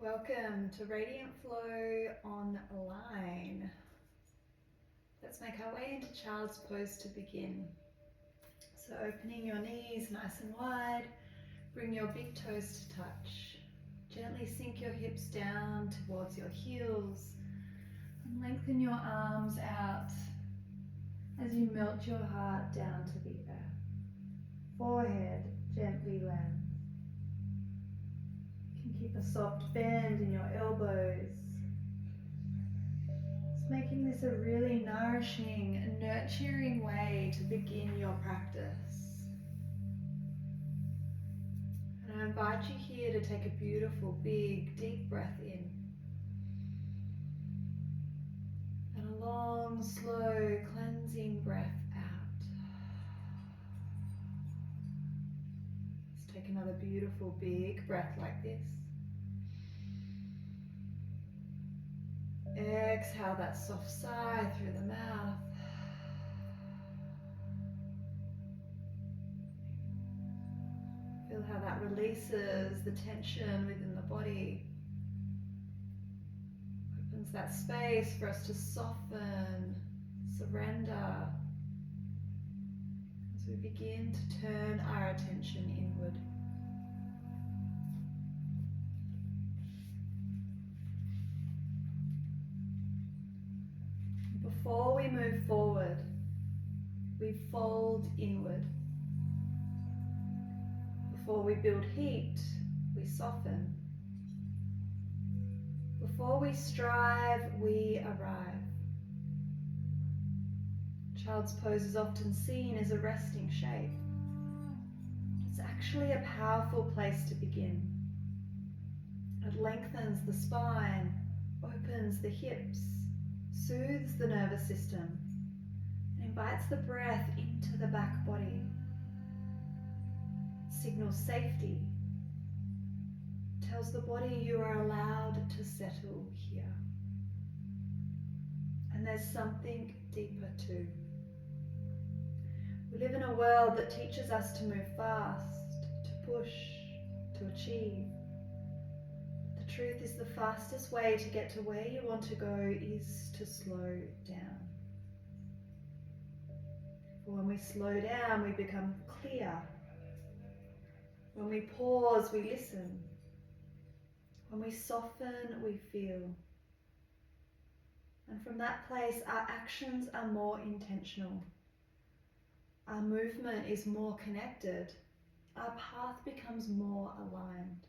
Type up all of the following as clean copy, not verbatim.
Welcome to Radiant Flow Online. Let's make our way into Child's Pose to begin. So opening your knees nice and wide, bring your big toes to touch. Gently sink your hips down towards your heels and lengthen your arms out as you melt your heart down to the earth. Forehead gently lands. You can keep a soft bend in your elbows. It's making this a really nourishing and nurturing way to begin your practice. And I invite you here to take a beautiful, big, deep breath in. And a long, slow, cleansing breath out. Let's take another beautiful, big breath like this. Exhale that soft sigh through the mouth. Feel how that releases the tension within the body. Opens that space for us to soften, surrender, as we begin to turn our attention inward. Before we move forward, we fold inward. Before we build heat, we soften. Before we strive, we arrive. Child's pose is often seen as a resting shape. It's actually a powerful place to begin. It lengthens the spine, opens the hips, soothes the nervous system, and invites the breath into the back body. It signals safety, tells the body you are allowed to settle here. And there's something deeper too. We live in a world that teaches us to move fast, to push, to achieve. The truth is the fastest way to get to where you want to go is to slow down. For when we slow down, we become clear. When we pause, we listen. When we soften, we feel. And from that place, our actions are more intentional. Our movement is more connected. Our path becomes more aligned.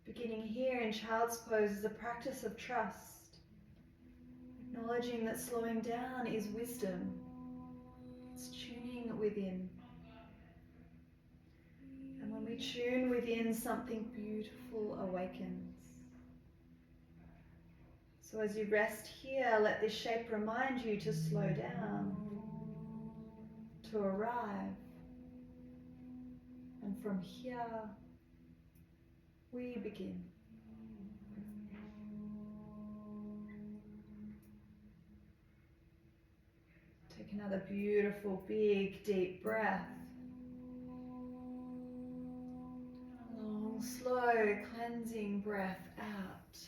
Beginning here in Child's Pose is a practice of trust, acknowledging that slowing down is wisdom. It's tuning within. And when we tune within, something beautiful awakens. So as you rest here, let this shape remind you to slow down, to arrive. And from here, we begin. Take another beautiful, big, deep breath. A long, slow, cleansing breath out.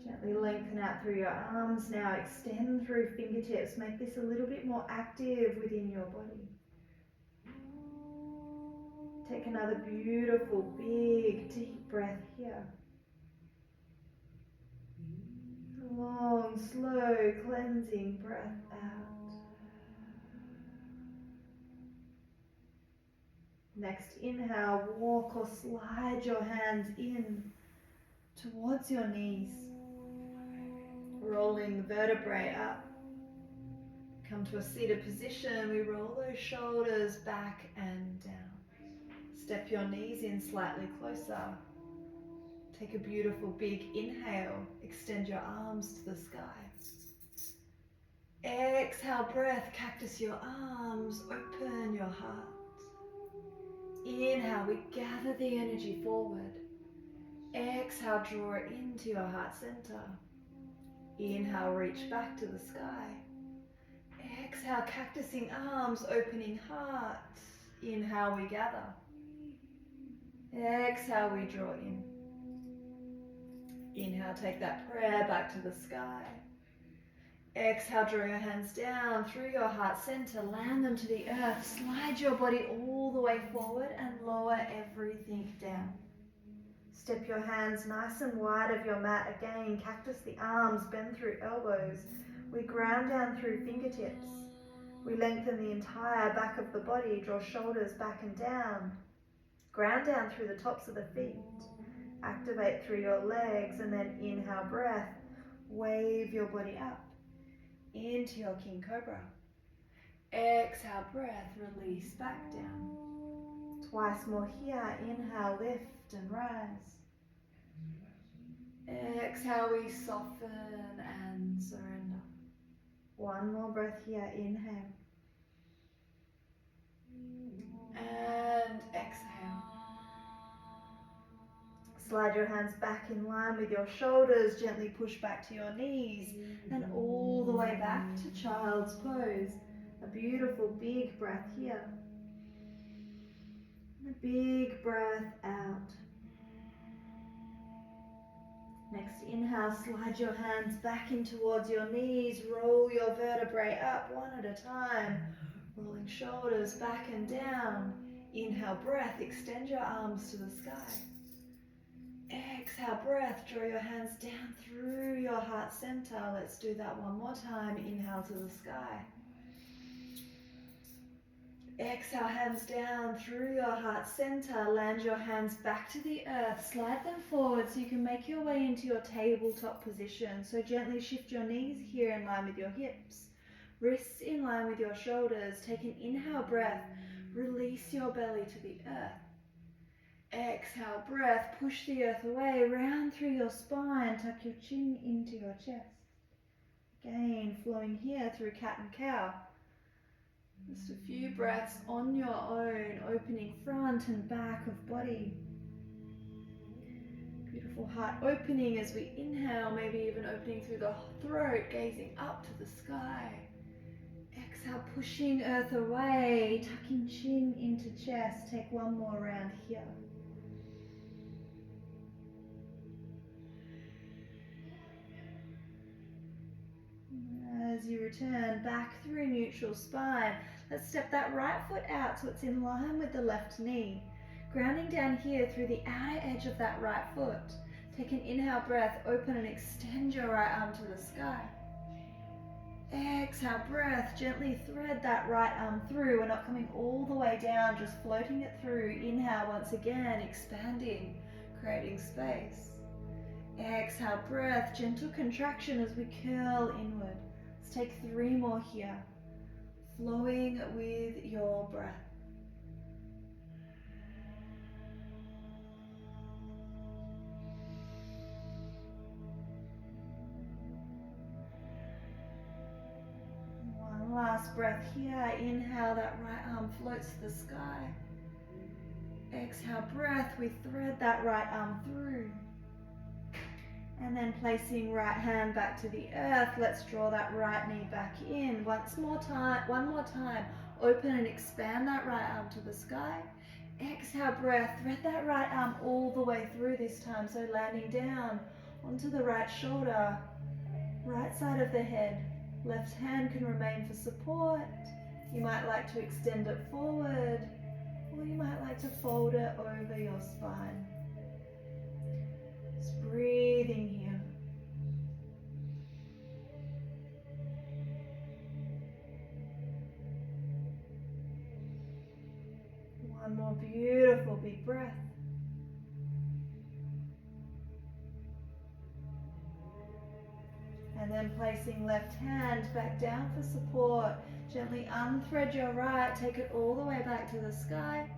Gently lengthen out through your arms now, extend through fingertips. Make this a little bit more active within your body. Take another beautiful, big, deep breath here. A long, slow, cleansing breath out. Next inhale, walk or slide your hands in towards your knees. Rolling the vertebrae up. Come to a seated position, we roll those shoulders back and down. Step your knees in slightly closer. Take a beautiful big inhale, extend your arms to the sky. Exhale, breath, cactus your arms, open your heart. Inhale, we gather the energy forward. Exhale, draw it into your heart center. Inhale, reach back to the sky. Exhale, cactusing arms, opening heart. Inhale, we gather. Exhale, we draw in. Inhale, take that prayer back to the sky. Exhale, draw your hands down through your heart center, land them to the earth, slide your body all the way forward and lower everything down. Step your hands nice and wide of your mat. Again, cactus the arms, bend through elbows. We ground down through fingertips. We lengthen the entire back of the body, draw shoulders back and down. Ground down through the tops of the feet. Activate through your legs, and then inhale, breath. Wave your body up into your King Cobra. Exhale, breath, release back down. Twice more here. Inhale, lift and rise. Exhale, we soften and surrender. One more breath here. Inhale. And exhale. Slide your hands back in line with your shoulders. Gently push back to your knees and all the way back to child's pose. A beautiful big breath here. And a big breath out. Next inhale, slide your hands back in towards your knees. Roll your vertebrae up one at a time. Rolling shoulders back and down. Inhale, breath, extend your arms to the sky. Exhale, breath, draw your hands down through your heart center. Let's do that one more time. Inhale to the sky. Exhale, hands down through your heart center. Land your hands back to the earth. Slide them forward so you can make your way into your tabletop position. So gently shift your knees here in line with your hips. Wrists in line with your shoulders. Take an inhale breath. Release your belly to the earth. Exhale, breath. Push the earth away. Round through your spine. Tuck your chin into your chest. Again, flowing here through cat and cow. Just a few breaths on your own, opening front and back of body. Beautiful heart opening as we inhale, maybe even opening through the throat, gazing up to the sky. Exhale, pushing earth away, tucking chin into chest. Take one more round here. As you return back through neutral spine, let's step that right foot out so it's in line with the left knee. Grounding down here through the outer edge of that right foot. Take an inhale breath, open and extend your right arm to the sky. Exhale, breath, gently thread that right arm through. We're not coming all the way down, just floating it through. Inhale once again, expanding, creating space. Exhale, breath, gentle contraction as we curl inward. Let's take 3 more here, flowing with your breath. One last breath here. Inhale, that right arm floats to the sky. Exhale, breath, we thread that right arm through. And then placing right hand back to the earth, let's draw that right knee back in. One more time, open and expand that right arm to the sky. Exhale, breath, thread that right arm all the way through this time. So landing down onto the right shoulder, right side of the head. Left hand can remain for support. You might like to extend it forward, or you might like to fold it over your spine. Just breathing here. One more beautiful big breath. And then placing left hand back down for support. Gently unthread your right, take it all the way back to the sky.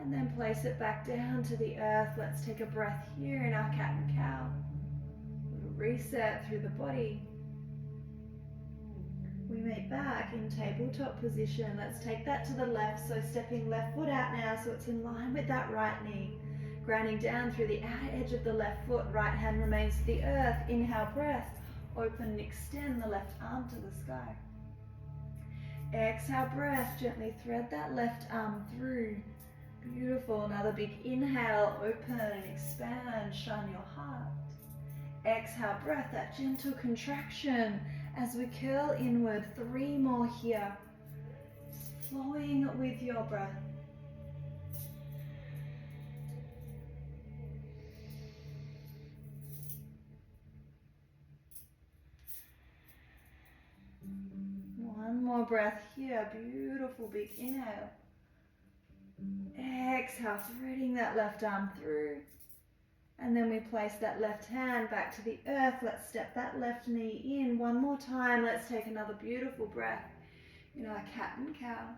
And then place it back down to the earth. Let's take a breath here in our cat and cow. Little reset through the body. We meet back in tabletop position. Let's take that to the left. So stepping left foot out now so it's in line with that right knee. Grounding down through the outer edge of the left foot. Right hand remains to the earth. Inhale, breath. Open and extend the left arm to the sky. Exhale, breath. Gently thread that left arm through. Beautiful. Another big inhale. Open and expand. Shine your heart. Exhale, breath. That gentle contraction as we curl inward. 3 more here. Just flowing with your breath. One more breath here. Beautiful big inhale. Exhale, threading that left arm through. And then we place that left hand back to the earth. Let's step that left knee in. One more time. Let's take another beautiful breath in our cat and cow.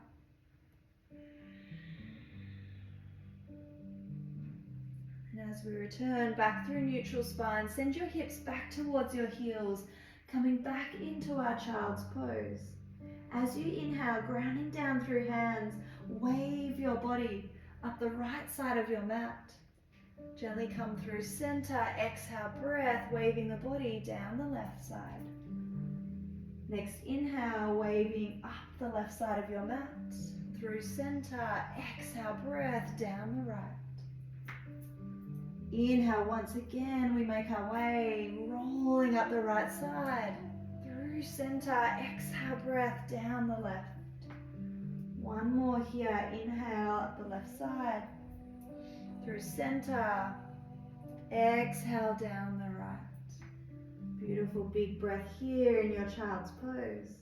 And as we return back through neutral spine, send your hips back towards your heels, coming back into our child's pose. As you inhale, grounding down through hands, wave your body up the right side of your mat. Gently come through center, exhale, breath, waving the body down the left side. Next inhale, waving up the left side of your mat. Through center, exhale, breath, down the right. Inhale, once again, we make our way, rolling up the right side. Through center, exhale, breath, down the left. One more here, inhale, up the left side. Through center, exhale, down the right. Beautiful big breath here in your child's pose.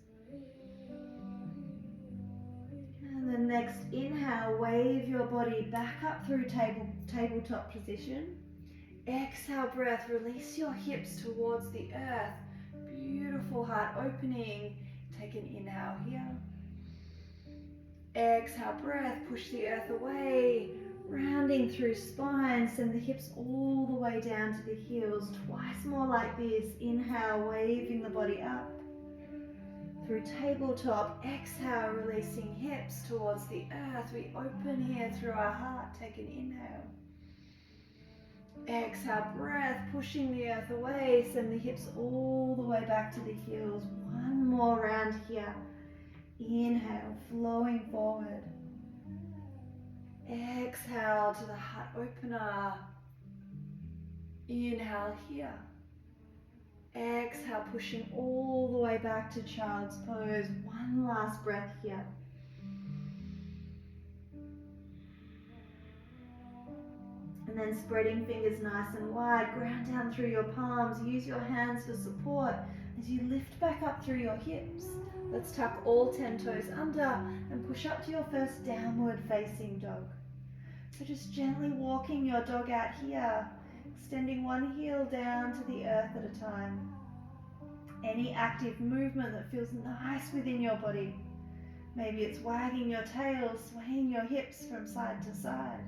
And then next inhale, wave your body back up through tabletop position. Exhale, breath, release your hips towards the earth. Beautiful heart opening. Take an inhale here. Exhale, breath, push the earth away. Rounding through spine, send the hips all the way down to the heels. Twice more like this. Inhale, waving the body up. Through tabletop, exhale, releasing hips towards the earth. We open here through our heart. Take an inhale. Exhale, breath, pushing the earth away. Send the hips all the way back to the heels. One more round here. Inhale, flowing forward. Exhale to the heart opener. Inhale here. Exhale, pushing all the way back to child's pose. One last breath here. And then spreading fingers nice and wide, ground down through your palms. Use your hands for support as you lift back up through your hips. Let's tuck all 10 toes under and push up to your first downward facing dog. So just gently walking your dog out here, extending one heel down to the earth at a time. Any active movement that feels nice within your body. Maybe it's wagging your tail, swaying your hips from side to side.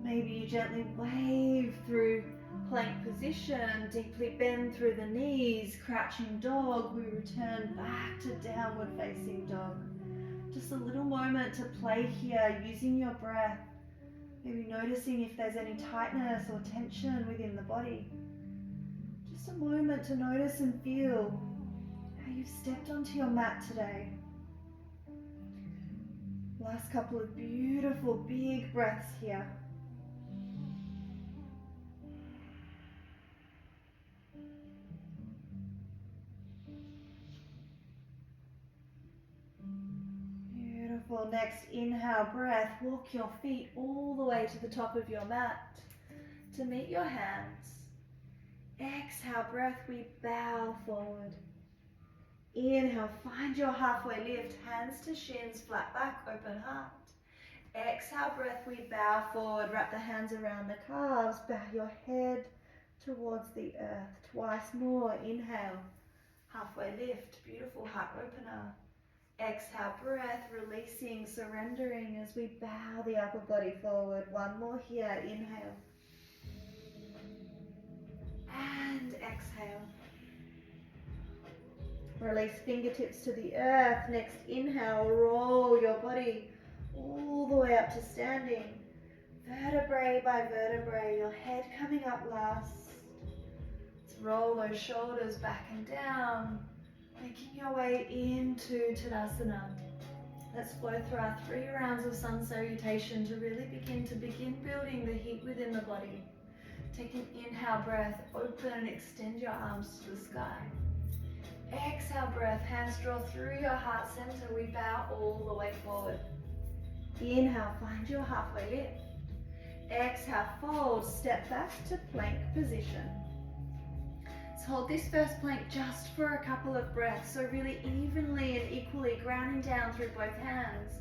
Maybe you gently wave through plank position, deeply bend through the knees, crouching dog. We return back to downward facing dog. Just a little moment to play here, using your breath. Maybe noticing if there's any tightness or tension within the body. Just a moment to notice and feel how you've stepped onto your mat today. Last couple of beautiful big breaths here. Beautiful. Next inhale, breath. Walk your feet all the way to the top of your mat to meet your hands. Exhale, breath. We bow forward. Inhale, find your halfway lift. Hands to shins, flat back, open heart. Exhale, breath. We bow forward. Wrap the hands around the calves. Bow your head towards the earth. Twice more. Inhale, halfway lift. Beautiful heart opener. Exhale, breath, releasing, surrendering as we bow the upper body forward. One more here, inhale. And exhale. Release fingertips to the earth. Next inhale, roll your body all the way up to standing. Vertebrae by vertebrae, your head coming up last. Let's roll those shoulders back and down. Making your way into Tadasana. Let's flow through our 3 rounds of sun salutation to really begin building the heat within the body. Take an inhale breath, open and extend your arms to the sky. Exhale breath, hands draw through your heart center. We bow all the way forward. Inhale, find your halfway lift. Exhale, fold, step back to plank position. Let's hold this first plank just for a couple of breaths, so really evenly and equally grounding down through both hands,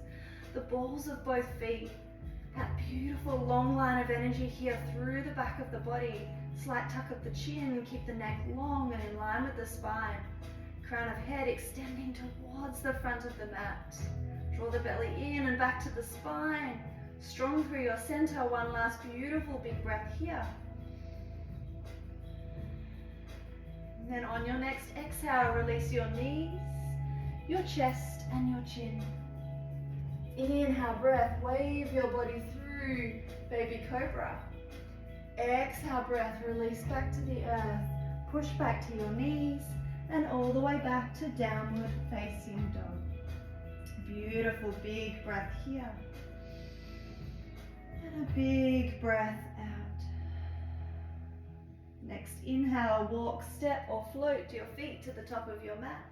the balls of both feet. That beautiful long line of energy here through the back of the body. Slight tuck of the chin, keep the neck long and in line with the spine. Crown of head extending towards the front of the mat. Draw the belly in and back to the spine. Strong through your center. One last beautiful big breath here. And then on your next exhale, release your knees, your chest and your chin. Inhale breath, wave your body through baby cobra. Exhale breath, release back to the earth. Push back to your knees and all the way back to downward facing dog. Beautiful big breath here. And a big breath out. Next inhale, walk, step or float your feet to the top of your mat.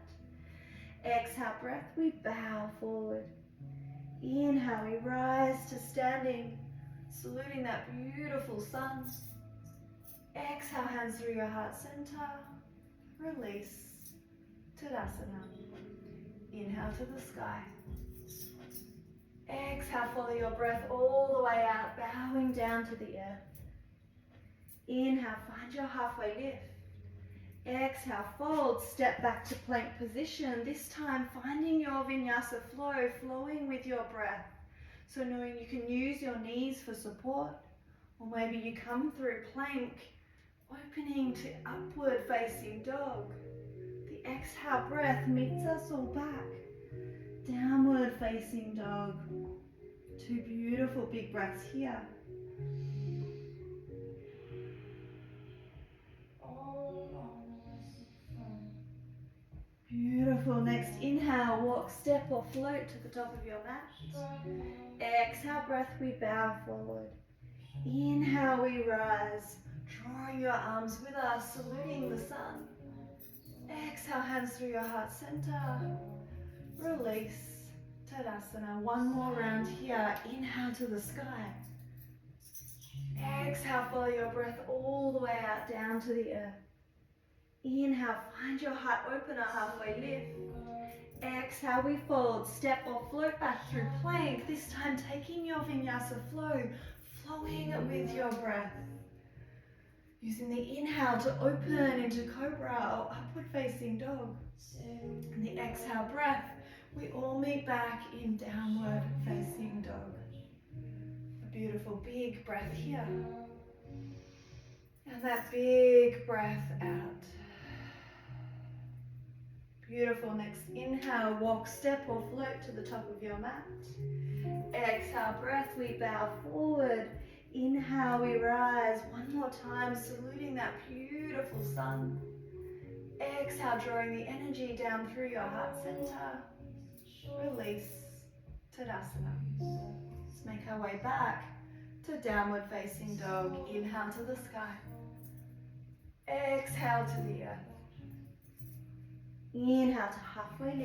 Exhale breath, we bow forward. Inhale, we rise to standing, saluting that beautiful sun. Exhale, hands through your heart center. Release, Tadasana. Inhale to the sky. Exhale, follow your breath all the way out, bowing down to the earth. Inhale, find your halfway lift. Exhale, fold, step back to plank position. This time, finding your vinyasa flow, flowing with your breath. So knowing you can use your knees for support, or maybe you come through plank, opening to upward facing dog. The exhale breath meets us all back. Downward facing dog. 2 beautiful big breaths here. Beautiful. Next inhale, walk, step or float to the top of your mat. Exhale breath, we bow forward. Inhale, we rise, drawing your arms with us, saluting the sun. Exhale, hands through your heart center. Release, Tadasana. One more round here. Inhale to the sky. Exhale, follow your breath all the way out down to the earth. Inhale, find your heart opener, halfway lift. Exhale, we fold, step or float back through plank. This time taking your vinyasa flow, flowing with your breath. Using the inhale to open into cobra or upward facing dog. And the exhale breath, we all meet back in downward facing dog. A beautiful big breath here. And that big breath out. Beautiful. Next inhale, walk, step or float to the top of your mat. Exhale breath, we bow forward. Inhale, we rise. One more time, saluting that beautiful sun. Exhale, drawing the energy down through your heart center. Release, Tadasana. Let's make our way back to downward facing dog. Inhale to the sky. Exhale to the earth. Inhale to halfway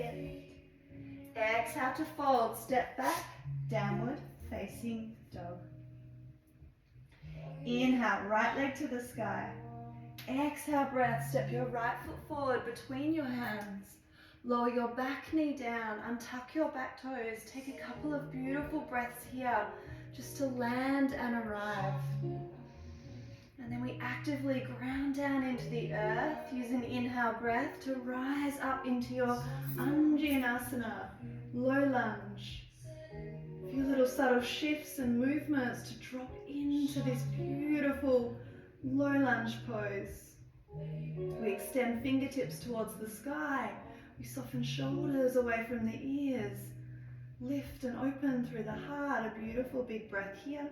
lift. Exhale to fold, step back, downward facing dog. Inhale, right leg to the sky. Exhale breath, step your right foot forward between your hands. Lower your back knee down, untuck your back toes. Take a couple of beautiful breaths here just to land and arrive. And then we actively ground down into the earth. Use an inhale breath to rise up into your Anjanasana, low lunge. A few little subtle shifts and movements to drop into this beautiful low lunge pose. We extend fingertips towards the sky. We soften shoulders away from the ears. Lift and open through the heart. A beautiful big breath here.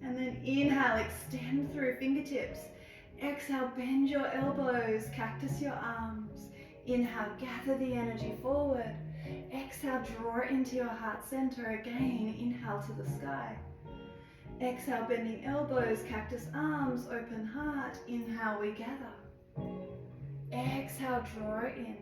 And then inhale, extend through fingertips. Exhale, bend your elbows, cactus your arms. Inhale, gather the energy forward. Exhale, draw it into your heart center again. Inhale to the sky. Exhale, bending elbows, cactus arms, open heart. Inhale, we gather. Exhale, draw it in.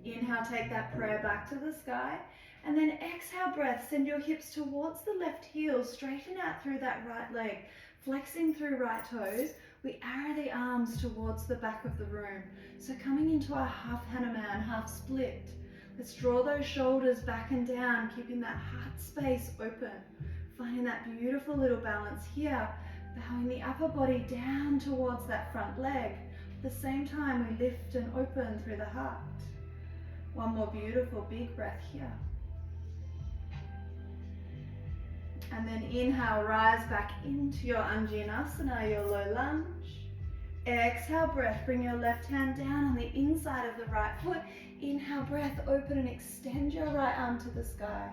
Inhale, take that prayer back to the sky. And then exhale, breath, send your hips towards the left heel, straighten out through that right leg, flexing through right toes. We arrow the arms towards the back of the room. So coming into our half Hanuman, half split. Let's draw those shoulders back and down, keeping that heart space open. Finding that beautiful little balance here. Bowing the upper body down towards that front leg. At the same time, we lift and open through the heart. One more beautiful big breath here. And then inhale, rise back into your Anjaneyasana, your low lunge. Exhale, breath, bring your left hand down on the inside of the right foot. Inhale, breath, open and extend your right arm to the sky.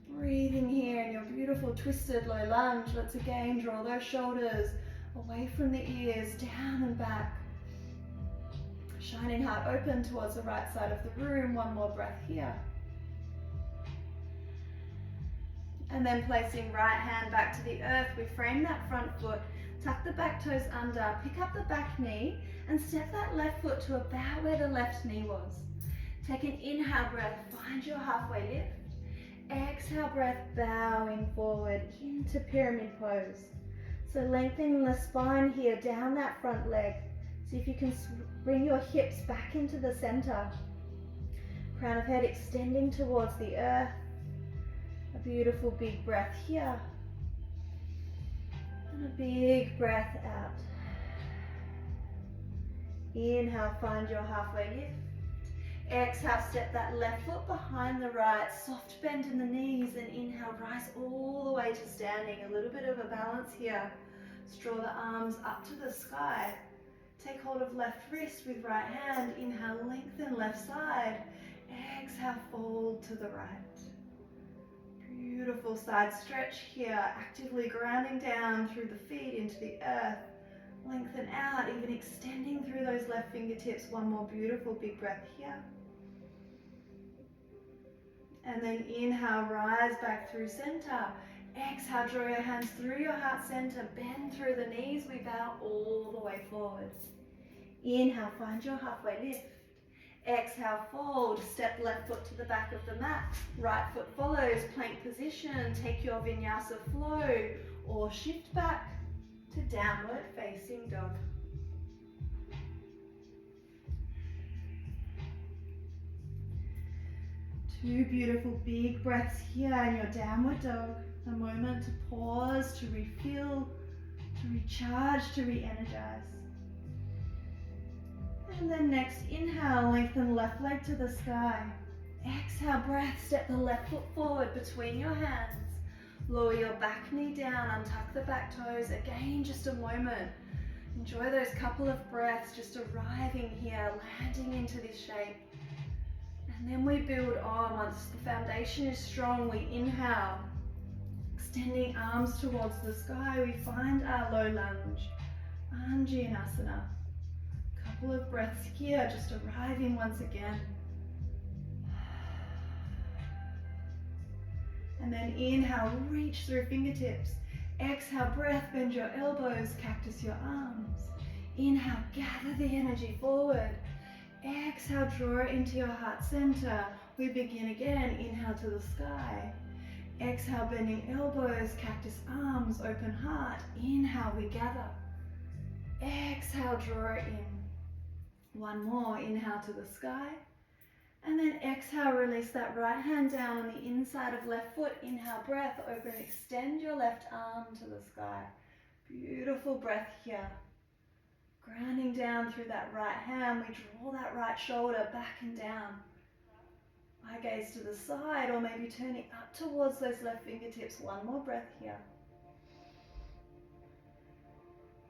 Breathing here in your beautiful twisted low lunge. Let's again draw those shoulders away from the ears, down and back. Shining heart open towards the right side of the room. One more breath here. And then placing right hand back to the earth, we frame that front foot, tuck the back toes under, pick up the back knee, and step that left foot to about where the left knee was. Take an inhale breath, find your halfway lift. Exhale breath, bowing forward into pyramid pose. So lengthening the spine here, down that front leg. See if you can bring your hips back into the center. Crown of head extending towards the earth. A beautiful big breath here. And a big breath out. Inhale, find your halfway lift. Exhale, step that left foot behind the right. Soft bend in the knees, and inhale, rise all the way to standing. A little bit of a balance here. Let's draw the arms up to the sky. Take hold of left wrist with right hand. Inhale, lengthen left side. Exhale, fold to the right. Beautiful side stretch here, actively grounding down through the feet into the earth. Lengthen out, even extending through those left fingertips. One more beautiful big breath here. And then inhale, rise back through center. Exhale, draw your hands through your heart center. Bend through the knees. We bow all the way forward. Inhale, find your halfway lift. Exhale, fold, step left foot to the back of the mat, right foot follows, plank position, take your vinyasa flow, or shift back to downward facing dog. Two beautiful big breaths here in your downward dog. A moment to pause, to refill, to recharge, to re-energize. And then next, inhale, lengthen left leg to the sky. Exhale, breath, step the left foot forward between your hands. Lower your back knee down, untuck the back toes. Again, just a moment. Enjoy those couple of breaths, just arriving here, landing into this shape. And then we build on. Once the foundation is strong, we inhale. Extending arms towards the sky, we find our low lunge. Anjaneyasana. Couple of breaths here, just arriving once again. And then inhale, reach through fingertips. Exhale, breath, bend your elbows, cactus your arms. Inhale, gather the energy forward. Exhale, draw it into your heart center. We begin again, inhale to the sky. Exhale, bending elbows, cactus arms, open heart. Inhale, we gather. Exhale, draw it in. One more, inhale to the sky. And then exhale, release that right hand down on the inside of left foot. Inhale, breath, open, extend your left arm to the sky. Beautiful breath here. Grounding down through that right hand, we draw that right shoulder back and down. Eye gaze to the side, or maybe turning up towards those left fingertips. One more breath here.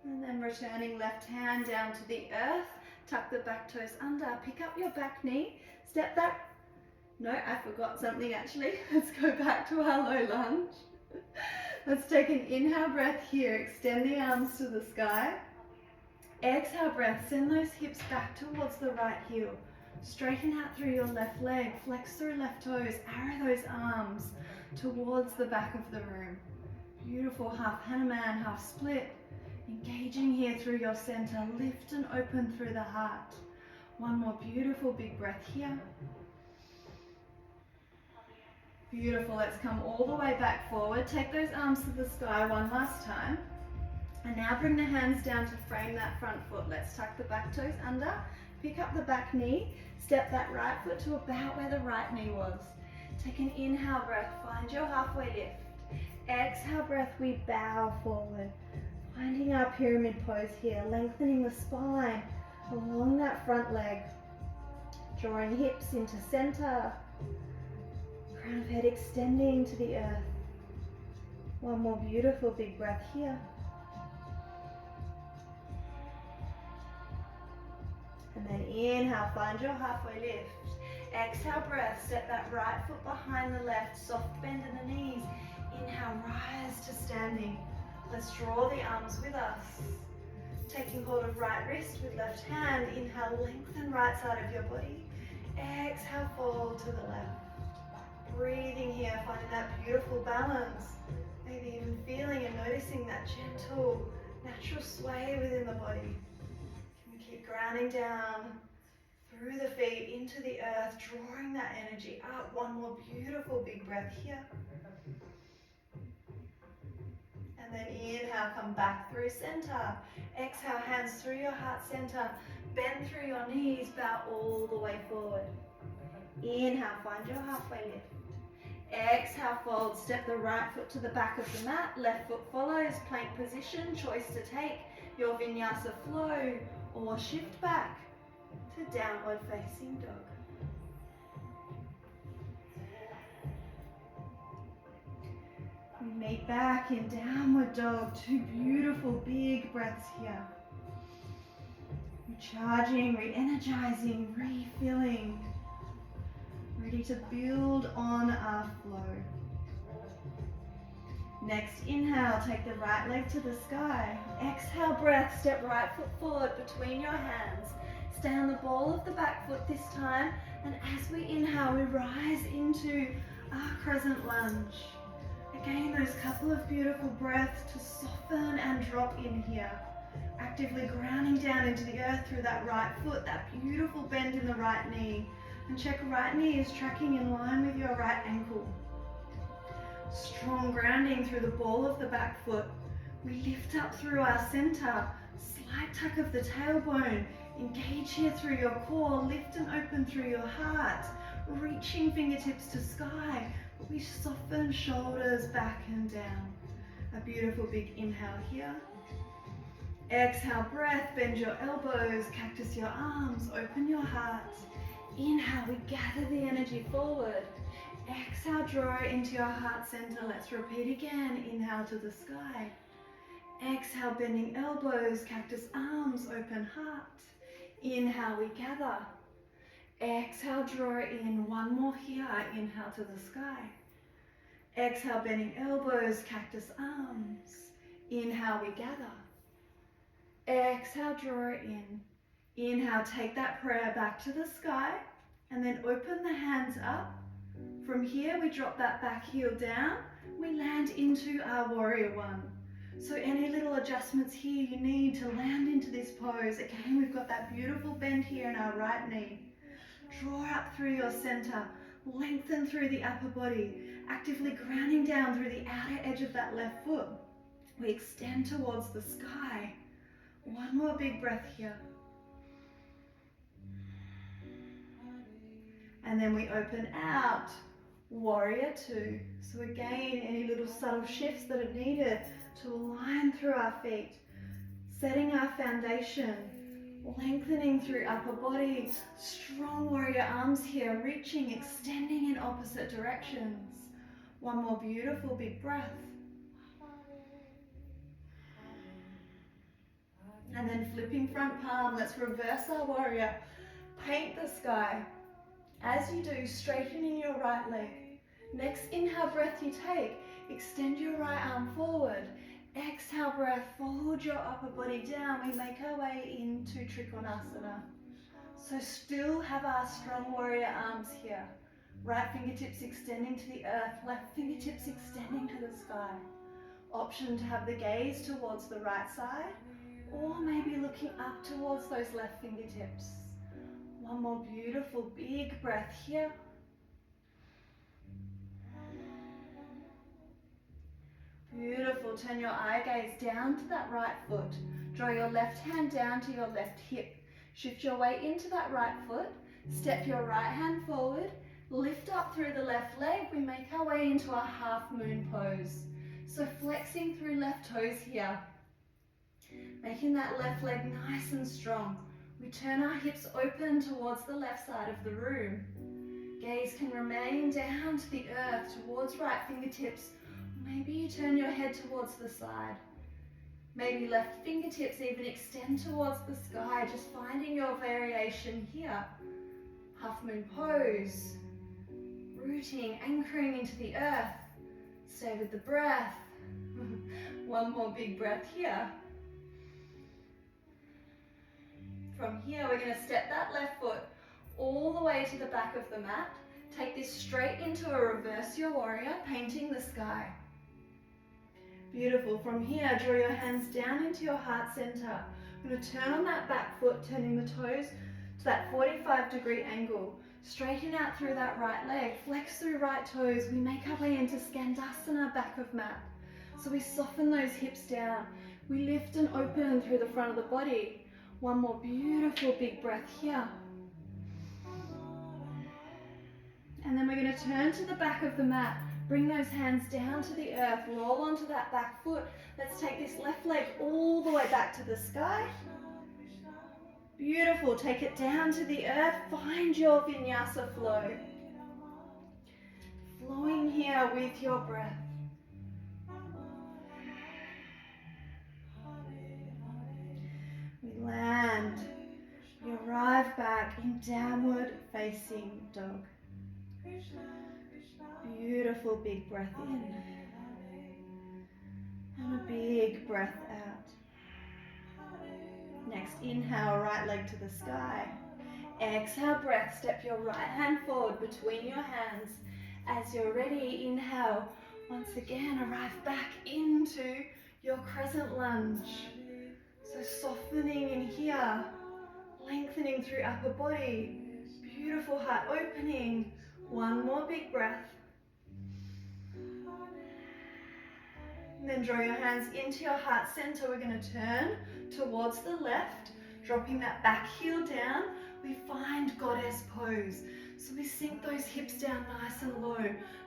And then returning left hand down to the earth. Tuck the back toes under, pick up your back knee, step that. No, I forgot something actually. Let's go back to our low lunge. Let's take an inhale breath here, extend the arms to the sky. Exhale breath, send those hips back towards the right heel. Straighten out through your left leg, flex through left toes, arrow those arms towards the back of the room. Beautiful, half Hanuman, half split. Engaging here through your center, lift and open through the heart. One more beautiful big breath here. Beautiful, let's come all the way back forward. Take those arms to the sky one last time. And now bring the hands down to frame that front foot. Let's tuck the back toes under, pick up the back knee, step that right foot to about where the right knee was. Take an inhale breath, find your halfway lift. Exhale breath, we bow forward. Finding our pyramid pose here, lengthening the spine along that front leg. Drawing hips into center. Crown of head extending to the earth. One more beautiful big breath here. And then inhale, find your halfway lift. Exhale breath, step that right foot behind the left, soft bend in the knees. Inhale, rise to standing. Let's draw the arms with us. Taking hold of right wrist with left hand. Inhale, lengthen right side of your body. Exhale, fall to the left. Breathing here, finding that beautiful balance. Maybe even feeling and noticing that gentle, natural sway within the body. Keep grounding down through the feet into the earth, drawing that energy up. One more beautiful big breath here. And then inhale, come back through center. Exhale, hands through your heart center. Bend through your knees, bow all the way forward. Inhale, find your halfway lift. Exhale, fold. Step the right foot to the back of the mat. Left foot follows, plank position. Choice to take your vinyasa flow or shift back to downward facing dog. We meet back in downward dog. Two beautiful big breaths here. Recharging, re-energizing, refilling. Ready to build on our flow. Next inhale, take the right leg to the sky. Exhale breath, step right foot forward between your hands. Stay on the ball of the back foot this time. And as we inhale, we rise into our crescent lunge. Again, those couple of beautiful breaths to soften and drop in here. Actively grounding down into the earth through that right foot, that beautiful bend in the right knee. And check right knee is tracking in line with your right ankle. Strong grounding through the ball of the back foot. We lift up through our center. Slight tuck of the tailbone. Engage here through your core. Lift and open through your heart. Reaching fingertips to sky. We soften shoulders back and down. A beautiful big inhale here. Exhale breath. Bend your elbows. Cactus your arms. Open your heart. Inhale, we gather the energy forward. Exhale, draw it into your heart center. Let's repeat again. Inhale to the sky. Exhale, bending elbows, cactus arms, open heart. Inhale, we gather. Exhale, draw it in. One more here. Inhale to the sky. Exhale, bending elbows, cactus arms. Inhale, we gather. Exhale, draw it in. Inhale, take that prayer back to the sky and then open the hands up. From here, we drop that back heel down. We land into our warrior one. So any little adjustments here you need to land into this pose. Again, we've got that beautiful bend here in our right knee. Draw up through your center. Lengthen through the upper body. Actively grounding down through the outer edge of that left foot. We extend towards the sky. One more big breath here. And then we open out, warrior two. So again, any little subtle shifts that are needed to align through our feet. Setting our foundation, lengthening through upper body. Strong warrior arms here, reaching, extending in opposite directions. One more beautiful big breath. And then flipping front palm, let's reverse our warrior. Paint the sky. As you do, straightening your right leg. Next inhale breath you take, extend your right arm forward. Exhale breath, fold your upper body down. We make our way into Trikonasana. So still have our strong warrior arms here. Right fingertips extending to the earth, left fingertips extending to the sky. Option to have the gaze towards the right side, or maybe looking up towards those left fingertips. One more beautiful big breath here. Beautiful. Turn your eye gaze down to that right foot. Draw your left hand down to your left hip. Shift your weight into that right foot. Step your right hand forward. Lift up through the left leg. We make our way into our half moon pose. So flexing through left toes here. Making that left leg nice and strong. We turn our hips open towards the left side of the room. Gaze can remain down to the earth, towards right fingertips. Maybe you turn your head towards the side. Maybe left fingertips even extend towards the sky, just finding your variation here. Half moon pose. Rooting, anchoring into the earth. Stay with the breath. One more big breath here. From here, we're going to step that left foot all the way to the back of the mat. Take this straight into a reverse your warrior, painting the sky. Beautiful. From here, draw your hands down into your heart center. I'm going to turn on that back foot, turning the toes to that 45-degree angle. Straighten out through that right leg. Flex through right toes. We make our way into Skandasana, back of mat. So we soften those hips down. We lift and open through the front of the body. One more beautiful big breath here. And then we're going to turn to the back of the mat. Bring those hands down to the earth. Roll onto that back foot. Let's take this left leg all the way back to the sky. Beautiful. Take it down to the earth. Find your vinyasa flow. Flowing here with your breath. We land. We arrive back in downward facing dog. Beautiful big breath in. And a big breath out. Next, inhale, right leg to the sky. Exhale, breath. Step your right hand forward between your hands. As you're ready, inhale. Once again, arrive back into your crescent lunge. So softening in here, lengthening through upper body. Beautiful heart opening. One more big breath. And then draw your hands into your heart center. We're going to turn towards the left, dropping that back heel down. We find goddess pose. So we sink those hips down nice and low.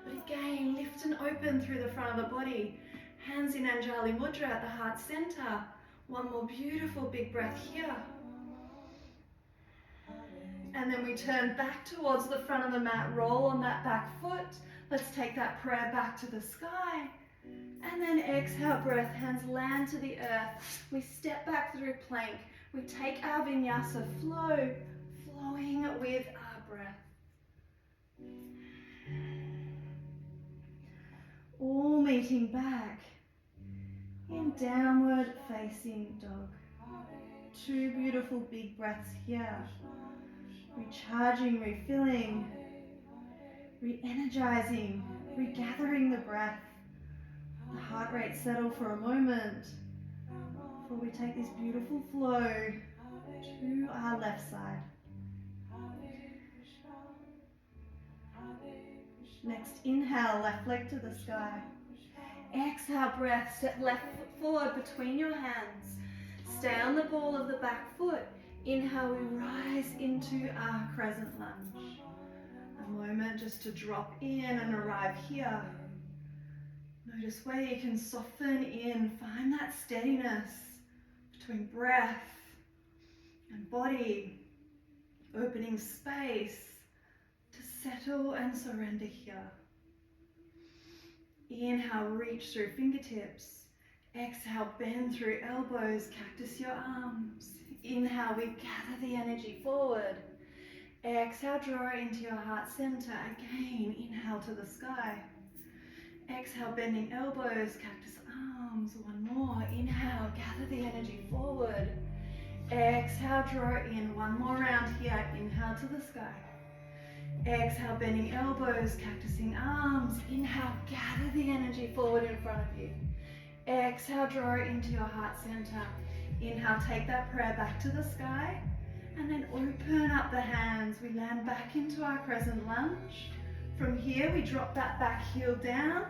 But again, lift and open through the front of the body. Hands in Anjali Mudra at the heart center. One more beautiful big breath here. And then we turn back towards the front of the mat. Roll on that back foot. Let's take that prayer back to the sky. And then exhale, breath, hands land to the earth. We step back through plank. We take our vinyasa flow, flowing with our breath. All meeting back in downward facing dog. Two beautiful big breaths here. Recharging, refilling, re-energizing, regathering the breath. The heart rate settle for a moment before we take this beautiful flow to our left side. Next, inhale, left leg to the sky. Exhale, breath, step left foot forward between your hands. Stay on the ball of the back foot. Inhale, we rise into our crescent lunge. A moment just to drop in and arrive here. Notice where you can soften in, find that steadiness between breath and body, opening space to settle and surrender here. Inhale, reach through fingertips. Exhale, bend through elbows, cactus your arms. Inhale, we gather the energy forward. Exhale, draw into your heart center. Again, inhale to the sky. Exhale, bending elbows, cactus arms. One more. Inhale, gather the energy forward. Exhale, draw it in. One more round here. Inhale to the sky. Exhale, bending elbows, cactusing arms. Inhale, gather the energy forward in front of you. Exhale, draw it into your heart center. Inhale, take that prayer back to the sky. And then open up the hands. We land back into our crescent lunge. From here, we drop that back heel down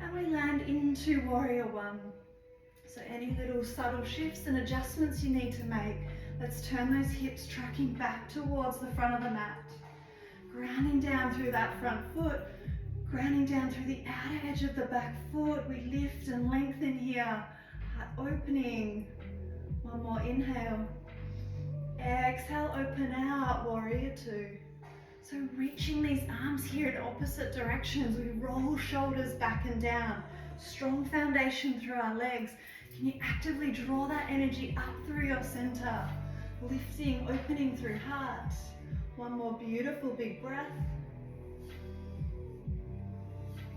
and we land into warrior one. So any little subtle shifts and adjustments you need to make, let's turn those hips tracking back towards the front of the mat. Grounding down through that front foot, grounding down through the outer edge of the back foot. We lift and lengthen here, heart opening. One more inhale. Exhale, open out, warrior two. So reaching these arms here in opposite directions, we roll shoulders back and down. Strong foundation through our legs. Can you actively draw that energy up through your center? Lifting, opening through heart. One more beautiful big breath.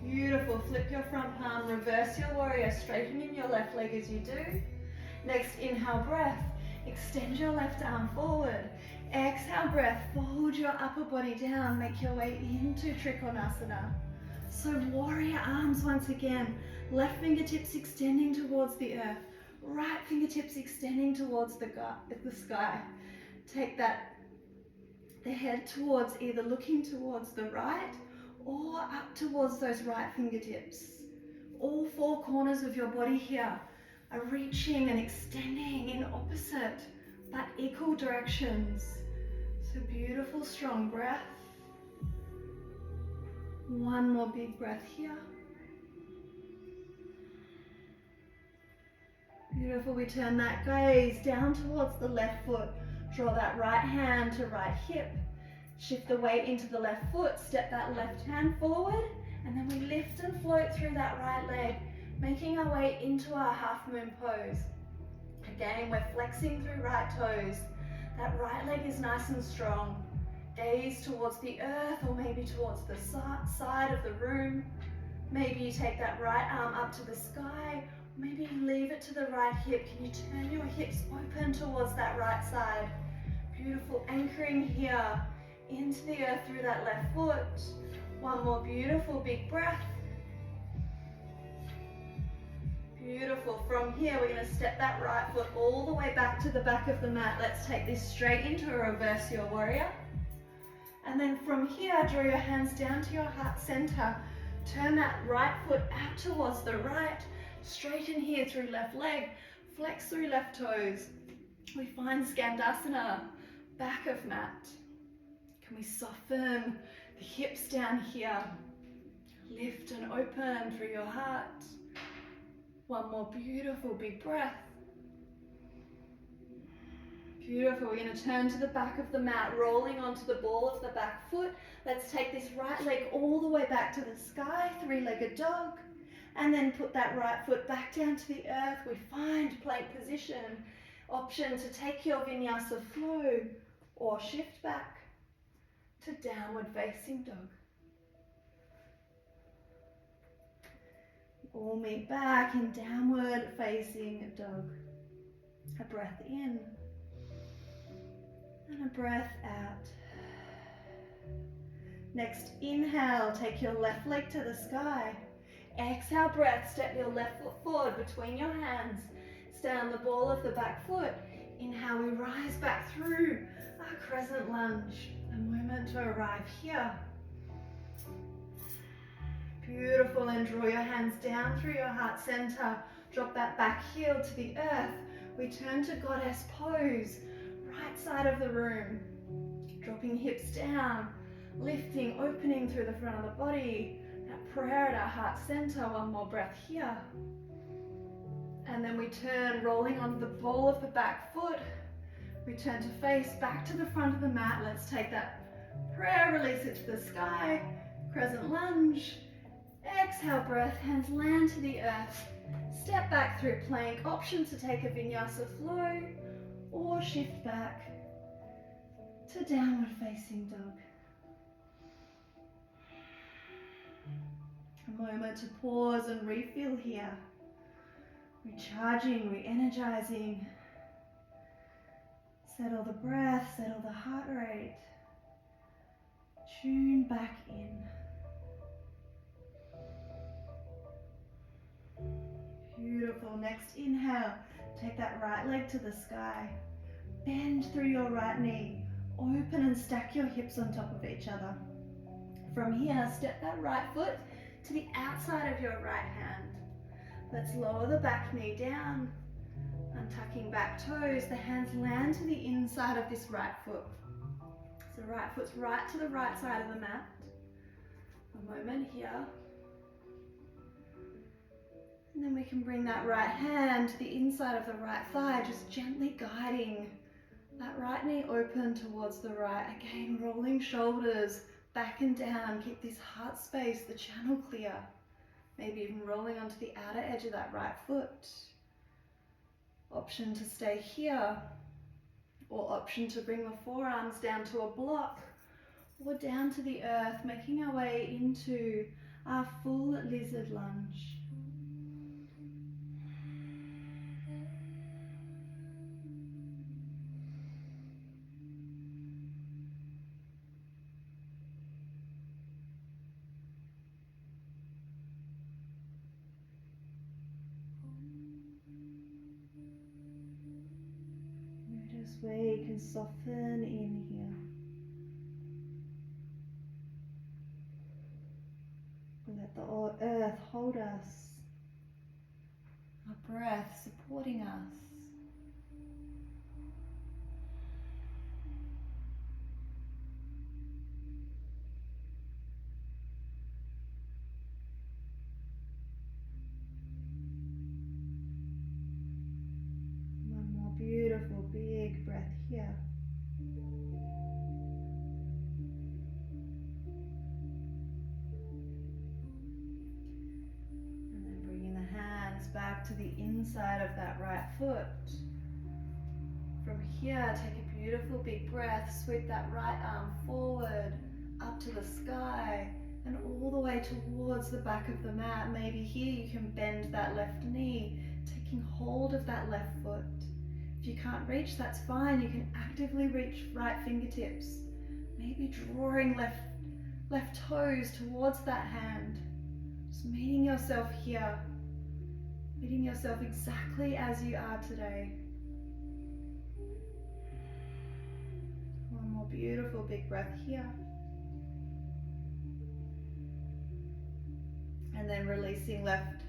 Beautiful, flip your front palm, reverse your warrior, straightening your left leg as you do. Next, inhale breath, extend your left arm forward. Exhale breath, fold your upper body down, make your way into Trikonasana. So warrior arms once again, left fingertips extending towards the earth, right fingertips extending towards the sky. Take the head towards, either looking towards the right or up towards those right fingertips. All four corners of your body here are reaching and extending in opposite but equal directions. So beautiful, strong breath. One more big breath here. Beautiful, we turn that gaze down towards the left foot. Draw that right hand to right hip. Shift the weight into the left foot, step that left hand forward, and then we lift and float through that right leg, making our way into our half moon pose. Again, we're flexing through right toes. That right leg is nice and strong. Gaze towards the earth or maybe towards the side of the room. Maybe you take that right arm up to the sky. Maybe you leave it to the right hip. Can you turn your hips open towards that right side? Beautiful, anchoring here into the earth through that left foot. One more beautiful big breath. Beautiful. From here, we're going to step that right foot all the way back to the back of the mat. Let's take this straight into a reverse your warrior. And then from here, draw your hands down to your heart center. Turn that right foot out towards the right. Straighten here through left leg. Flex through left toes. We find Skandasana, back of mat. Can we soften the hips down here? Lift and open through your heart. One more beautiful big breath. Beautiful, we're going to turn to the back of the mat, rolling onto the ball of the back foot. Let's take this right leg all the way back to the sky, three-legged dog. And then put that right foot back down to the earth. We find plank position. Option to take your vinyasa flow or shift back to downward facing dog. All meet back in downward facing dog. A breath in and a breath out. Next, inhale, take your left leg to the sky. Exhale, breath, step your left foot forward between your hands. Stay on the ball of the back foot. Inhale, we rise back through our crescent lunge. A moment to arrive here. Beautiful, and draw your hands down through your heart center. Drop that back heel to the earth. We turn to goddess pose. Right side of the room. Dropping hips down. Lifting, opening through the front of the body. That prayer at our heart center. One more breath here. And then we turn, rolling on the ball of the back foot. We turn to face back to the front of the mat. Let's take that prayer, release it to the sky. Crescent lunge. Exhale, breath, hands land to the earth. Step back through plank. Option to take a vinyasa flow or shift back to downward facing dog. moment to pause and refill here. Recharging, re-energizing. Settle the breath, settle the heart rate. Tune back in. Beautiful. Next inhale, take that right leg to the sky. Bend through your right knee. Open and stack your hips on top of each other. From here, step that right foot to the outside of your right hand. Let's lower the back knee down. Untucking back toes, the hands land to the inside of this right foot. So right foot's right to the right side of the mat. A moment here. And then we can bring that right hand to the inside of the right thigh, just gently guiding that right knee open towards the right. Again, rolling shoulders back and down. Keep this heart space, the channel clear. Maybe even rolling onto the outer edge of that right foot. Option to stay here, or option to bring the forearms down to a block or down to the earth, making our way into our full lizard lunge. Notice where you can soften in here. Let the earth hold us. Our breath supporting us. One more beautiful big breath here. And then bringing the hands back to the inside of that right foot. From here, take a beautiful big breath, sweep that right arm forward, up to the sky, and all the way towards the back of the mat. Maybe here you can bend that left knee, taking hold of that left foot. If you can't reach, that's fine. You can actively reach right fingertips. Maybe drawing left toes towards that hand. Just meeting yourself here. Meeting yourself exactly as you are today. One more beautiful big breath here. And then releasing left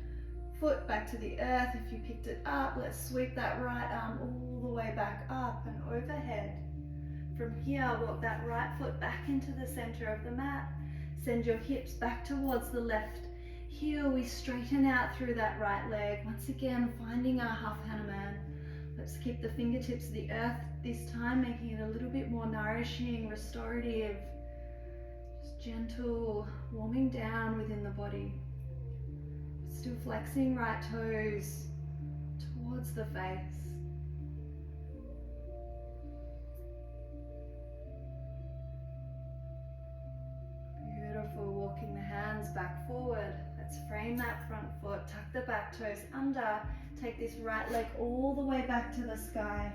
foot back to the earth. If you picked it up, let's sweep that right arm all the way back up and overhead. From here, walk that right foot back into the center of the mat. Send your hips back towards the left heel. We straighten out through that right leg. Once again, finding our half Hanuman. Let's keep the fingertips to the earth this time, making it a little bit more nourishing, restorative. Just gentle, warming down within the body. Still flexing right toes towards the face. Beautiful, walking the hands back forward. Let's frame that front foot, tuck the back toes under. Take this right leg all the way back to the sky.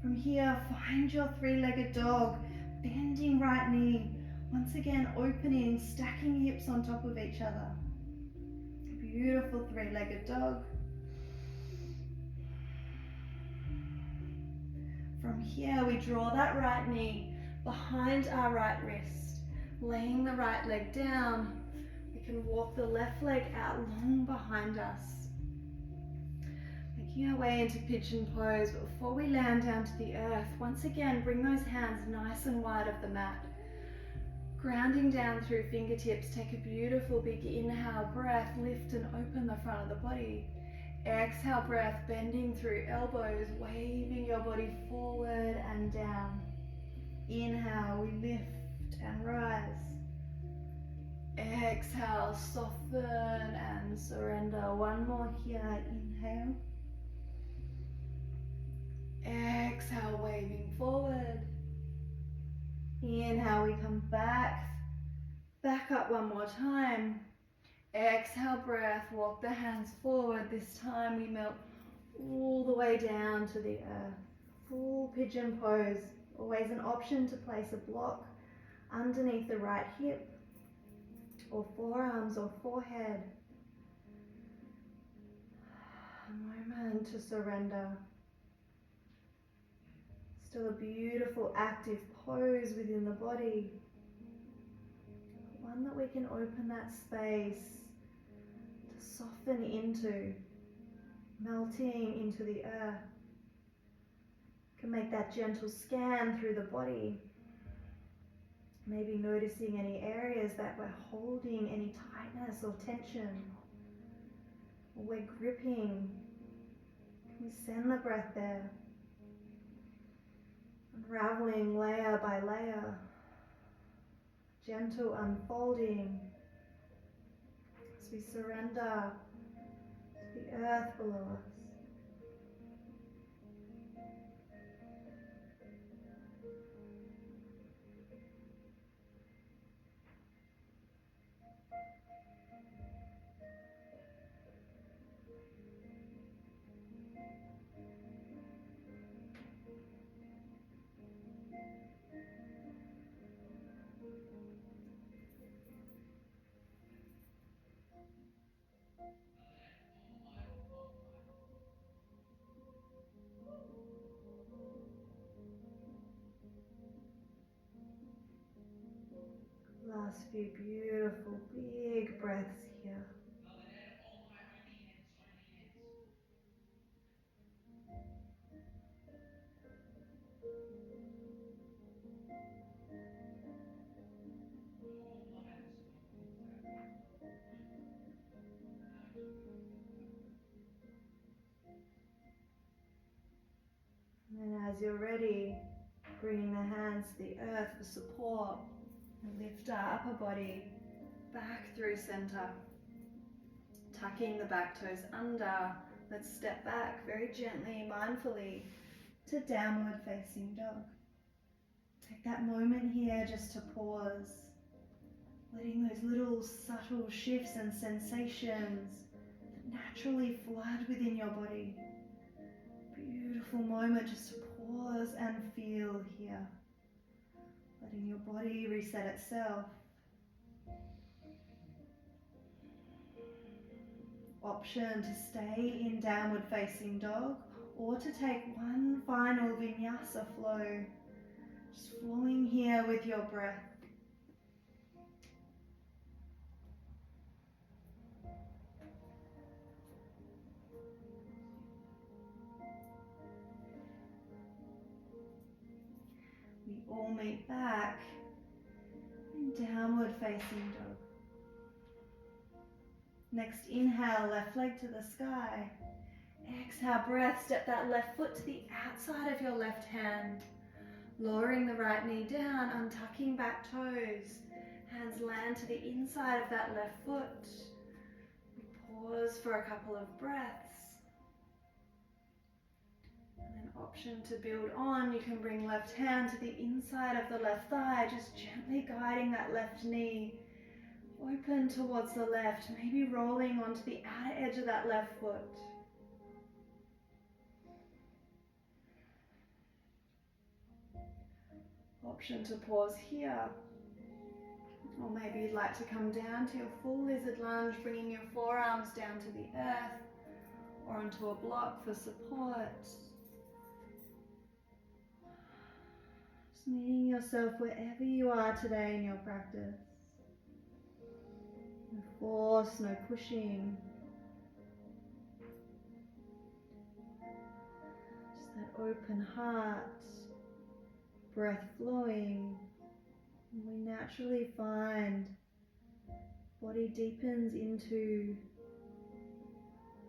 From here, find your three-legged dog, bending right knee. Once again, opening, stacking hips on top of each other. Beautiful three-legged dog. From here, we draw that right knee behind our right wrist, laying the right leg down. We can walk the left leg out long behind us. Making our way into pigeon pose, but before we land down to the earth, once again, bring those hands nice and wide of the mat. Grounding down through fingertips, take a beautiful big inhale breath, lift and open the front of the body. Exhale breath, bending through elbows, waving your body forward and down. Inhale, we lift and rise. Exhale, soften and surrender. One more here, inhale. Exhale, waving forward. Inhale, we come back up one more time. Exhale, breath, walk the hands forward. This time we melt all the way down to the earth. Full pigeon pose. Always an option to place a block underneath the right hip or forearms or forehead. A moment to surrender. Still a beautiful active pose within the body. One that we can open that space to soften into, melting into the earth. Can make that gentle scan through the body. Maybe noticing any areas that we're holding, any tightness or tension. Or we're gripping. Can we send the breath there? Unraveling layer by layer. Gentle unfolding as we surrender to the earth below us. Last few beautiful big breaths here. And then as you're ready, bringing the hands to the earth for support. And lift our upper body back through center. Tucking the back toes under. Let's step back very gently, mindfully to downward facing dog. Take that moment here just to pause. Letting those little subtle shifts and sensations naturally flood within your body. Beautiful moment just to pause and feel here. Letting your body reset itself. Option to stay in downward facing dog or to take one final vinyasa flow. Just flowing here with your breath. We all meet back in downward facing dog. Next inhale, left leg to the sky. Exhale, breath, step that left foot to the outside of your left hand. Lowering the right knee down, untucking back toes. Hands land to the inside of that left foot. Pause for a couple of breaths. And then option to build on, you can bring left hand to the inside of the left thigh, just gently guiding that left knee open towards the left, maybe rolling onto the outer edge of that left foot. Option to pause here. Or maybe you'd like to come down to your full lizard lunge, bringing your forearms down to the earth or onto a block for support. Just meeting yourself wherever you are today in your practice. No force, no pushing. Just that open heart, breath flowing. And we naturally find body deepens into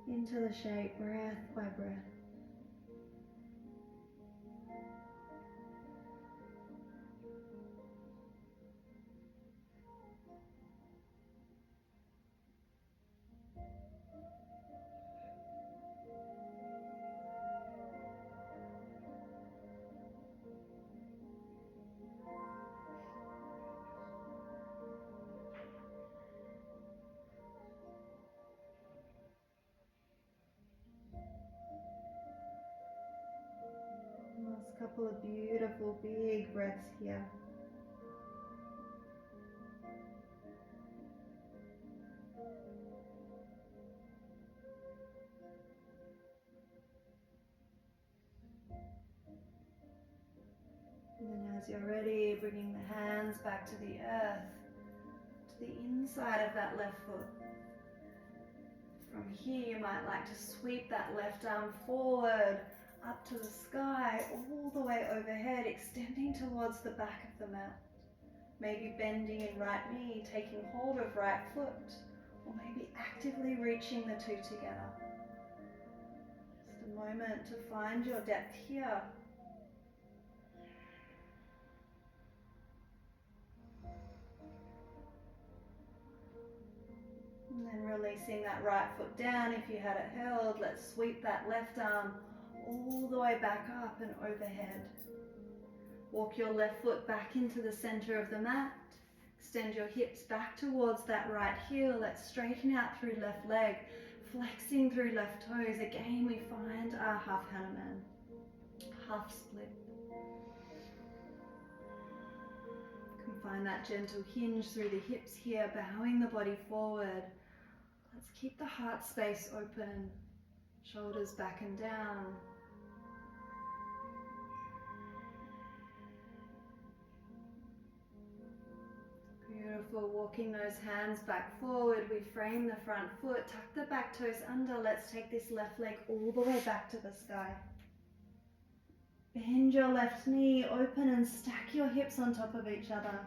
the shape, breath by breath. couple of beautiful big breaths here. And then as you're ready, bringing the hands back to the earth, to the inside of that left foot. From here, you might like to sweep that left arm forward, up to the sky, all the way overhead, extending towards the back of the mat. Maybe bending in right knee, taking hold of right foot, or maybe actively reaching the two together. Just a moment to find your depth here. And then releasing that right foot down. If you had it held, let's sweep that left arm all the way back up and overhead. Walk your left foot back into the center of the mat. Extend your hips back towards that right heel. Let's straighten out through left leg, flexing through left toes. Again, we find our half Hanuman, half split. You can find that gentle hinge through the hips here, bowing the body forward. Let's keep the heart space open, shoulders back and down. Beautiful, walking those hands back forward, we frame the front foot, tuck the back toes under. Let's take this left leg all the way back to the sky. Bend your left knee, open and stack your hips on top of each other.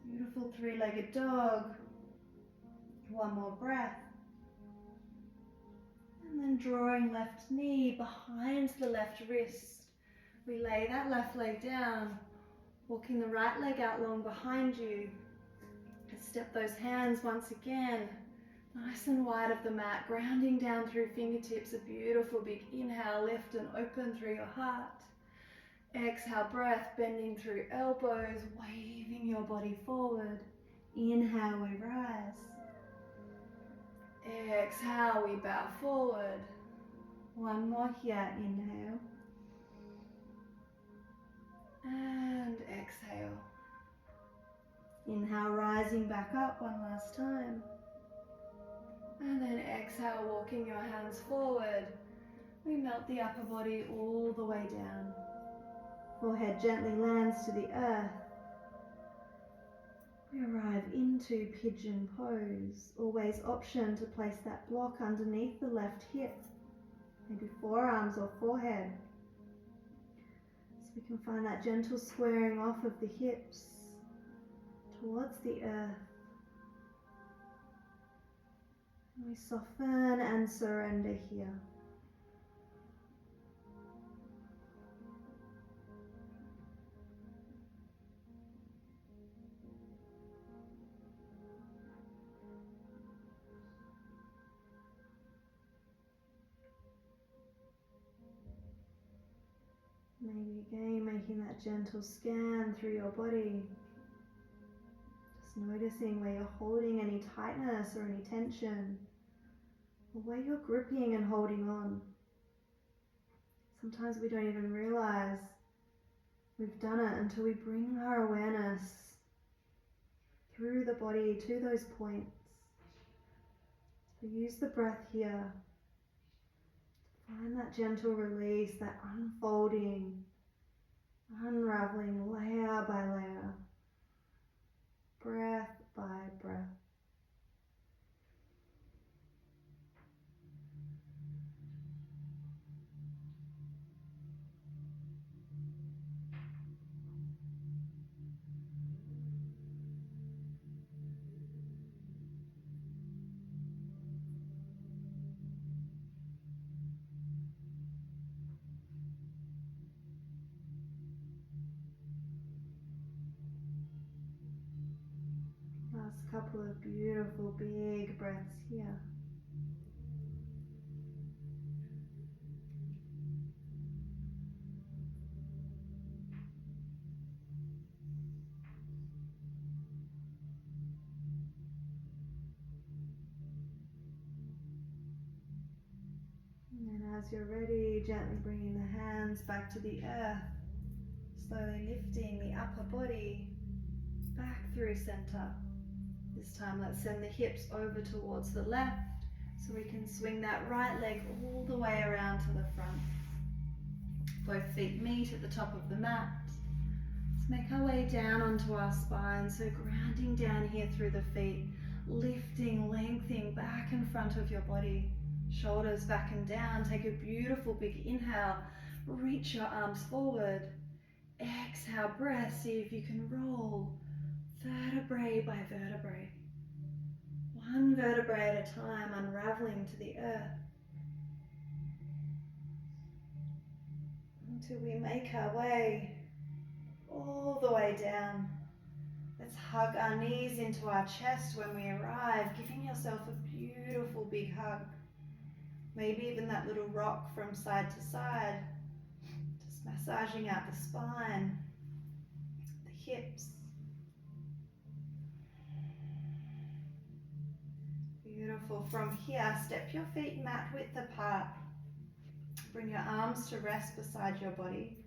Beautiful three-legged dog. One more breath. And then drawing left knee behind the left wrist. We lay that left leg down, walking the right leg out long behind you. Step those hands once again, nice and wide of the mat, grounding down through fingertips. A beautiful big inhale, lift and open through your heart. Exhale, breath, bending through elbows, waving your body forward. Inhale, we rise. Exhale, we bow forward. One more here, inhale. And exhale. Inhale, rising back up one last time. And then exhale, walking your hands forward. We melt the upper body all the way down. Forehead gently lands to the earth. We arrive into pigeon pose. Always option to place that block underneath the left hip. Maybe forearms or forehead. So we can find that gentle squaring off of the hips towards the earth. And we soften and surrender here. Maybe again making that gentle scan through your body. Just noticing where you're holding any tightness or any tension, or where you're gripping and holding on. Sometimes we don't even realize we've done it until we bring our awareness through the body to those points. So use the breath here. Find that gentle release, that unfolding, unraveling layer by layer, breath by breath. Last couple of beautiful big breaths here. And then as you're ready, gently bringing the hands back to the earth, slowly lifting the upper body back through center. This time let's send the hips over towards the left so we can swing that right leg all the way around to the front. Both feet meet at the top of the mat. Let's make our way down onto our spine, so grounding down here through the feet, lifting, lengthening back in front of your body. Shoulders back and down. Take a beautiful big inhale. Reach your arms forward. Exhale, breath. See if you can roll vertebrae by vertebrae. One vertebrae at a time, unraveling to the earth. Until we make our way all the way down. Let's hug our knees into our chest when we arrive, giving yourself a beautiful big hug. Maybe even that little rock from side to side, just massaging out the spine, the hips. Beautiful. From here, step your feet mat width apart. Bring your arms to rest beside your body.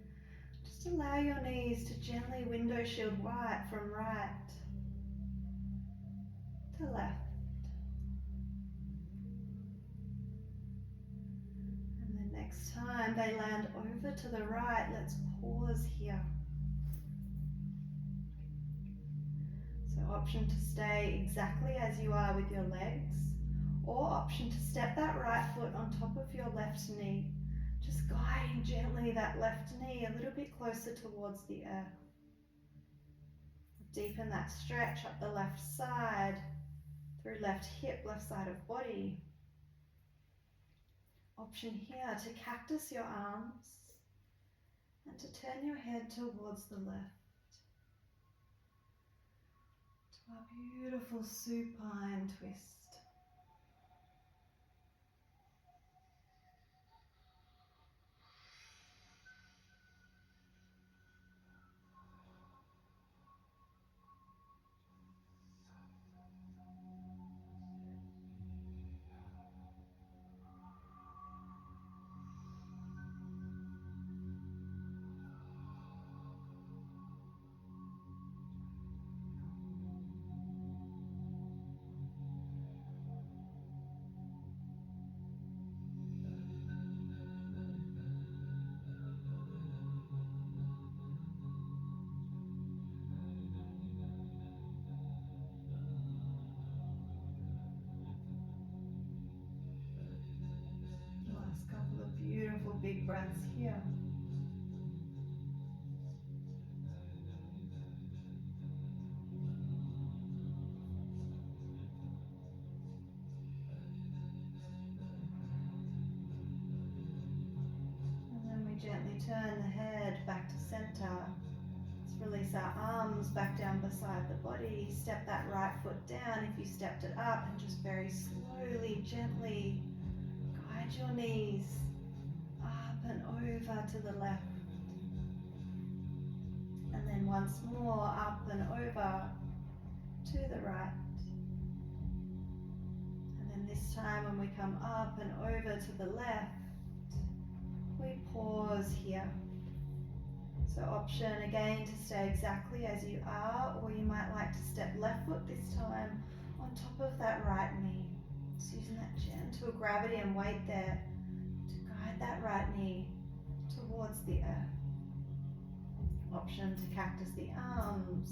Just allow your knees to gently window shield wide from right to left. And then next time they land over to the right, let's pause here. So option to stay exactly as you are with your legs, or option to step that right foot on top of your left knee, just guiding gently that left knee a little bit closer towards the earth. Deepen that stretch up the left side, through left hip, left side of body. Option here to cactus your arms and to turn your head towards the left. To our beautiful supine twist. Last couple of beautiful big breaths here. And then we gently turn the head back to center. Let's release our arms back down beside the body. Step that right foot down if you stepped it up, and just very slowly, gently guide your knees up and over to the left. And then once more up and over to the right. And then this time when we come up and over to the left, we pause here. So option again to stay exactly as you are, or you might like to step left foot this time on top of that right knee. Just using that gentle gravity and weight there to guide that right knee towards the earth. Option to cactus the arms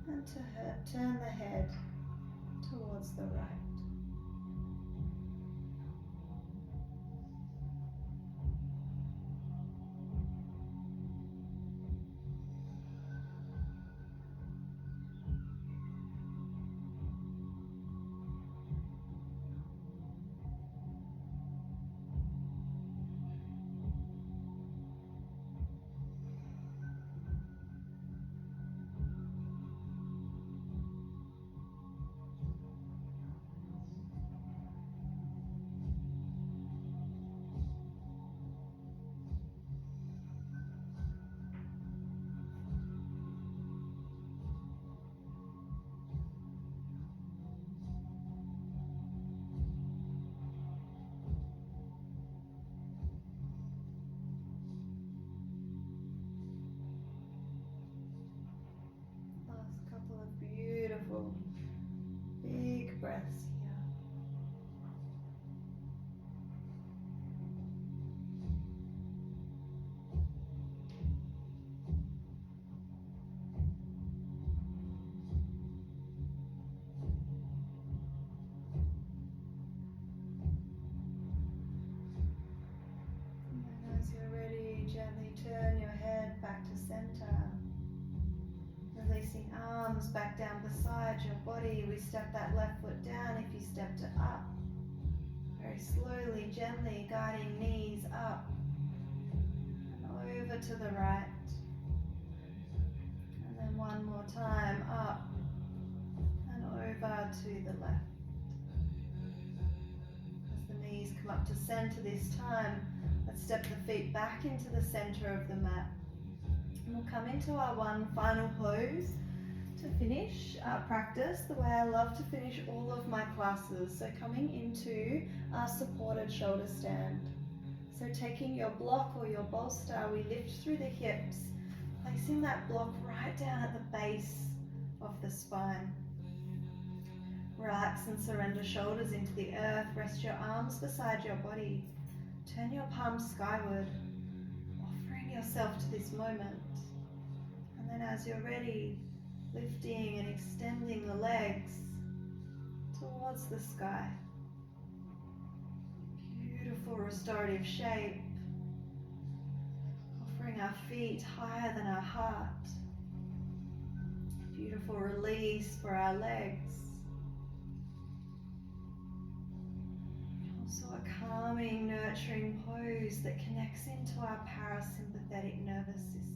and to turn the head towards the right. down beside your body. We step that left foot down if you stepped it up. Very slowly, gently guiding knees up and over to the right. And then one more time, up and over to the left. As the knees come up to center this time, let's step the feet back into the center of the mat. And we'll come into our one final pose to finish our practice the way I love to finish all of my classes. So coming into our supported shoulder stand. So taking your block or your bolster, we lift through the hips, placing that block right down at the base of the spine. Relax and surrender shoulders into the earth. Rest your arms beside your body. Turn your palms skyward, offering yourself to this moment. And then as you're ready, lifting and extending the legs towards the sky. Beautiful restorative shape. Offering our feet higher than our heart. Beautiful release for our legs. Also a calming, nurturing pose that connects into our parasympathetic nervous system.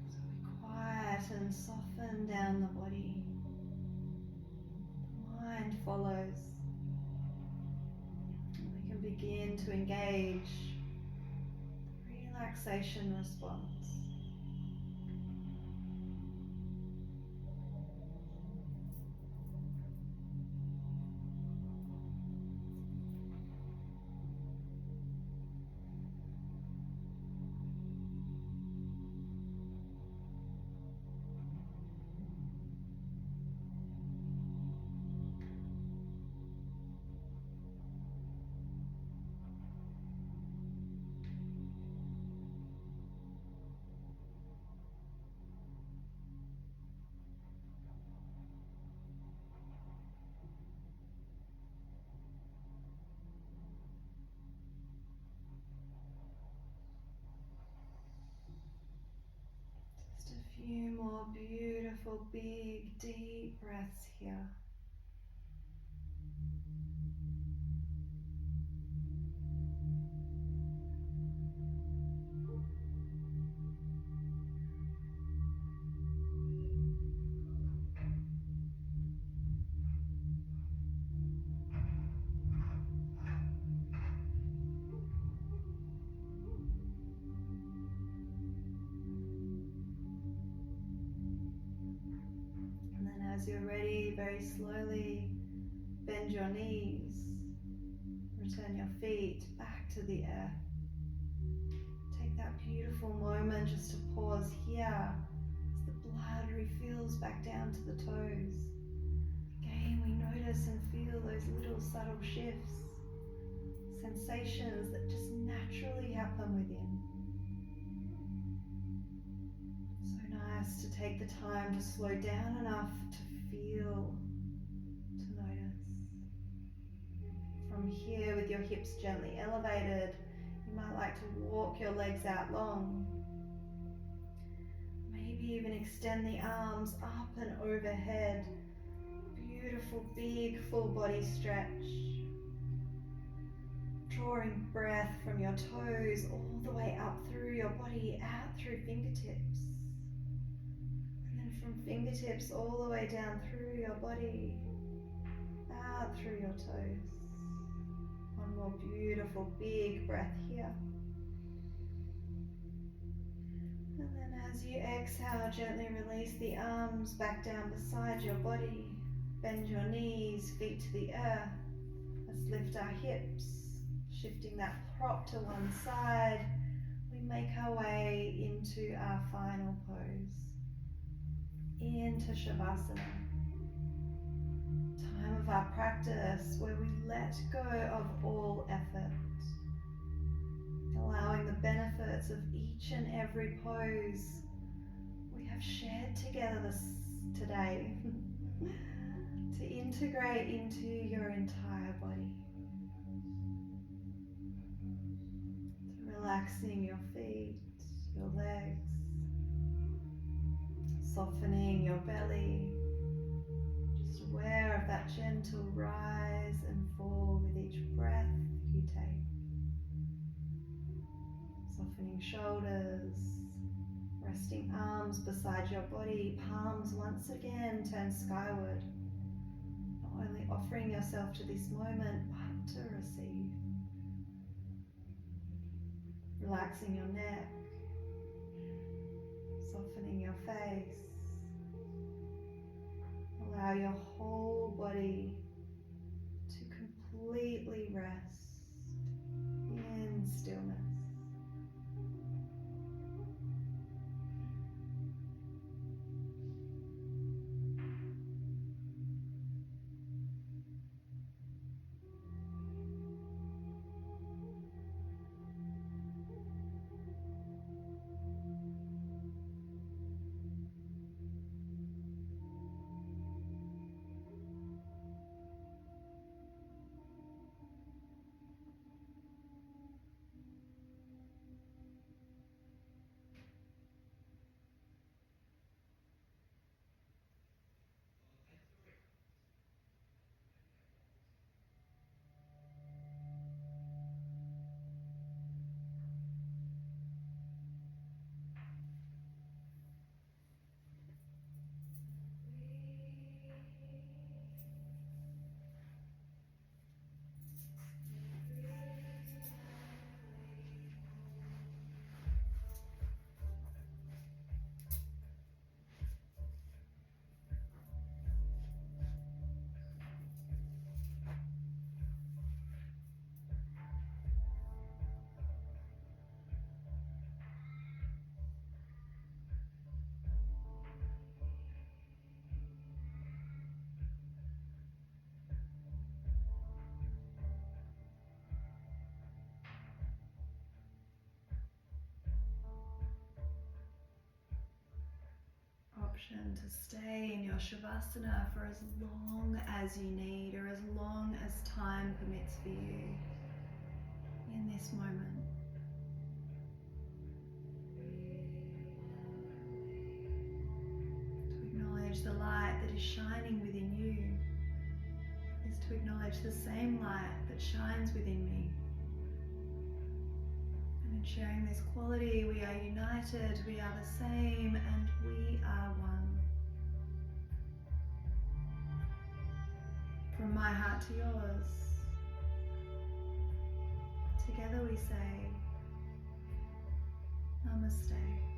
So we quiet and soften down the body. The mind follows. And we can begin to engage the relaxation response. Just a few more beautiful, big, deep breaths here. And then as you're ready, very slowly bend your knees. Return your feet back to the earth. Take that beautiful moment just to pause here as the blood refills back down to the toes. Again, we notice and feel those little subtle shifts, sensations that just naturally happen within. So nice to take the time to slow down enough to feel, to notice. From here, with your hips gently elevated, you might like to walk your legs out long. Maybe even extend the arms up and overhead. Beautiful, big, full body stretch. Drawing breath from your toes all the way up through your body, out through fingertips. And then from fingertips all the way down through your body, out through your toes. One more beautiful, big breath here. And then as you exhale, gently release the arms back down beside your body. Bend your knees, feet to the earth. Let's lift our hips, shifting that prop to one side. We make our way into our final pose, into Shavasana. Time of our practice where we let go of all effort, allowing the benefits of each and every pose we have shared together today to integrate into your entire body. So relaxing your feet, your legs, Softening your belly, just aware of that gentle rise and fall with each breath you take. Softening shoulders, resting arms beside your body, palms once again turn skyward. Not only offering yourself to this moment, but to receive. Relaxing your neck, softening your face. Allow your whole body to completely rest in stillness. Option to stay in your Shavasana for as long as you need or as long as time permits for you in this moment. To acknowledge the light that is shining within you is to acknowledge the same light that shines within me. And in sharing this quality, we are united, we are the same, and we are one. From my heart to yours, together we say, Namaste.